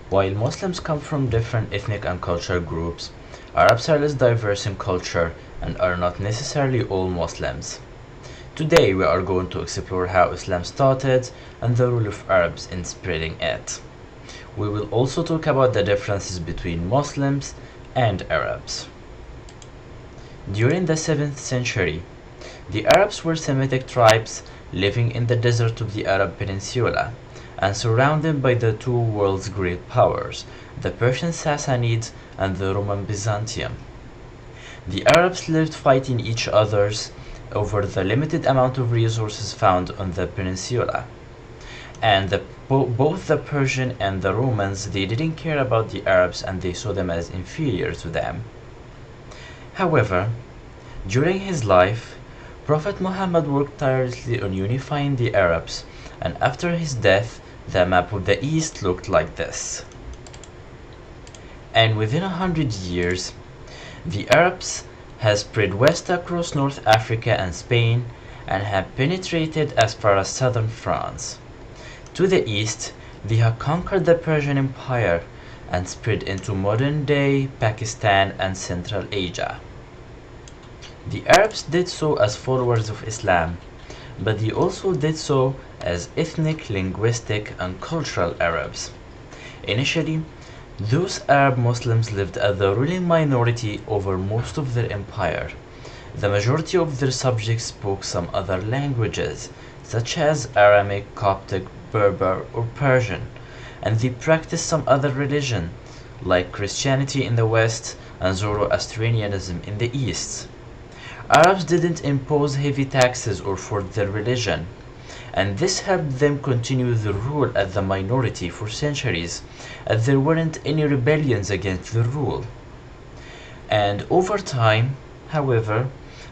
While Muslims come from different ethnic and cultural groups, Arabs are less diverse in culture and are not necessarily all Muslims. Today we are going to explore how Islam started and the role of Arabs in spreading it. We will also talk about the differences between Muslims and Arabs. During the 7th century, the Arabs were Semitic tribes living in the desert of the Arab Peninsula and surrounded by the two world's great powers, the Persian Sassanids and the Roman Byzantium. The Arabs lived fighting each other's over the limited amount of resources found on the peninsula. And both the Persian and the Romans, they didn't care about the Arabs and they saw them as inferior to them. However, during his life, Prophet Muhammad worked tirelessly on unifying the Arabs, and after his death, the map of the East looked like this. And within 100 years, the Arabs has spread west across North Africa and Spain and have penetrated as far as southern France. To the east, they have conquered the Persian Empire and spread into modern-day Pakistan and Central Asia. The Arabs did so as followers of Islam, but they also did so as ethnic, linguistic, and cultural Arabs. Initially, those Arab Muslims lived as the ruling minority over most of their empire. The majority of their subjects spoke some other languages, such as Aramaic, Coptic, Berber, or Persian, and they practiced some other religion, like Christianity in the west and Zoroastrianism in the east. Arabs didn't impose heavy taxes or force their religion, and this helped them continue the rule as the minority for centuries, as there weren't any rebellions against the rule. And over time, however,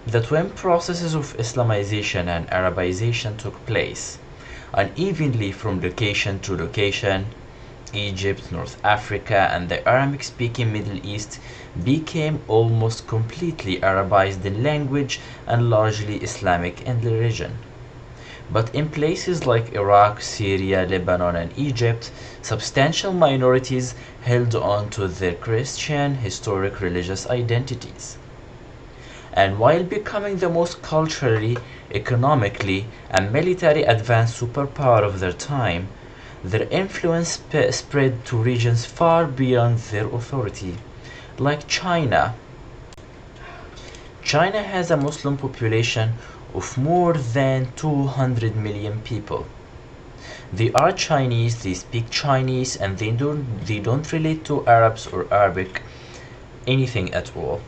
the twin processes of Islamization and Arabization took place, unevenly from location to location. Egypt, North Africa, and the Aramaic-speaking Middle East became almost completely Arabized in language and largely Islamic in religion. But in places like Iraq, Syria, Lebanon, and Egypt, substantial minorities held on to their Christian historic religious identities. And while becoming the most culturally, economically, and militarily advanced superpower of their time, their influence spread to regions far beyond their authority, like China. China has a Muslim population of more than 200 million people. They are Chinese, they speak Chinese, and they don't relate to Arabs or Arabic anything at all.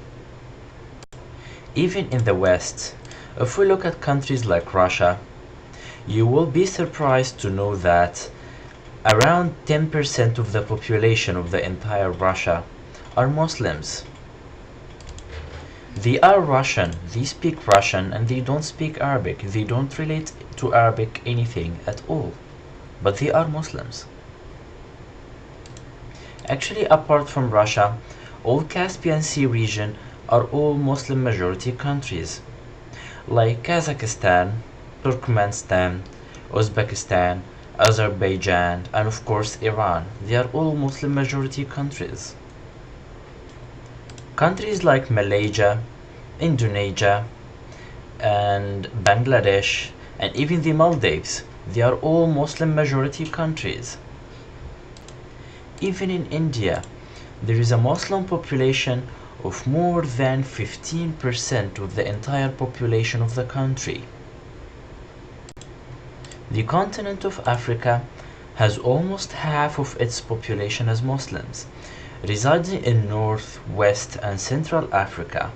Even in the West, if we look at countries like Russia, you will be surprised to know that around 10% of the population of the entire Russia are Muslims. They are Russian, they speak Russian, and they don't speak Arabic. They don't relate to Arabic anything at all, but they are Muslims. Actually, apart from Russia, all Caspian Sea region are all Muslim majority countries, like Kazakhstan, Turkmenistan, Uzbekistan, Azerbaijan, and of course Iran. They are all Muslim majority countries. Countries like Malaysia, Indonesia, and Bangladesh, and even the Maldives, they are all Muslim majority countries. Even in India, there is a Muslim population of more than 15% of the entire population of the country. The continent of Africa has almost half of its population as Muslims, residing in North, West, and Central Africa.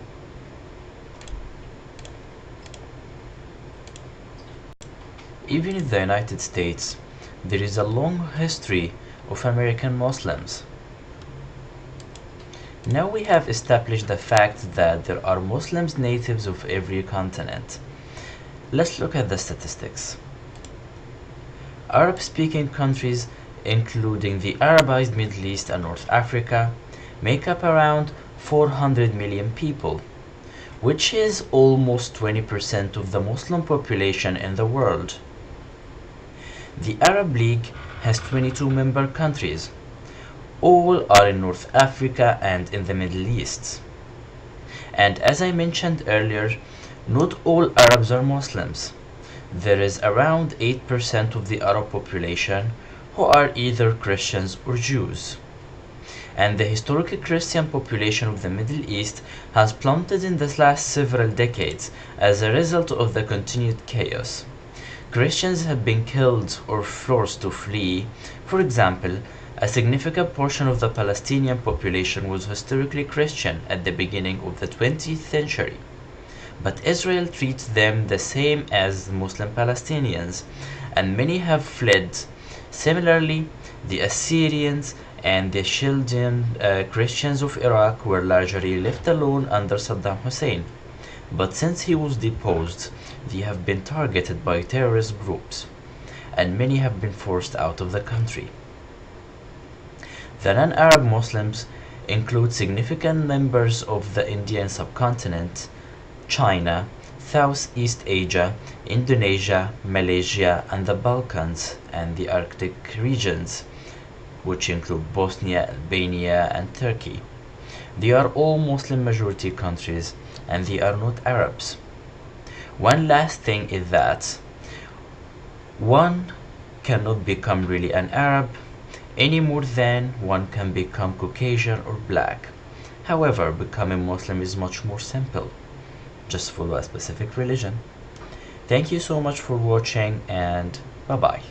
Even in the United States, there is a long history of American Muslims. Now we have established the fact that there are Muslims natives of every continent. Let's look at the statistics. Arab-speaking countries, including the Arabized Middle East and North Africa, make up around 400 million people, which is almost 20% of the Muslim population in the world. The Arab League has 22 member countries, All are in North Africa and in the Middle East. And as I mentioned earlier, not all Arabs are Muslims. There is around 8% of the Arab population who are either Christians or Jews. And the historical Christian population of the Middle East has plummeted in the last several decades as a result of the continued chaos. Christians have been killed or forced to flee. For example, a significant portion of the Palestinian population was historically Christian at the beginning of the 20th century. But Israel treats them the same as Muslim Palestinians, and many have fled. Similarly, the Assyrians and the Chaldean Christians of Iraq were largely left alone under Saddam Hussein. But since he was deposed, they have been targeted by terrorist groups, and many have been forced out of the country. The non-Arab Muslims include significant members of the Indian subcontinent, China, Southeast Asia, Indonesia, Malaysia, and the Balkans, and the Arctic regions, which include Bosnia, Albania, and Turkey. They are all Muslim majority countries, and they are not Arabs. One last thing is that one cannot become really an Arab any more than one can become Caucasian or black. However, becoming Muslim is much more simple. Just follow a specific religion. Thank you so much for watching, and bye bye.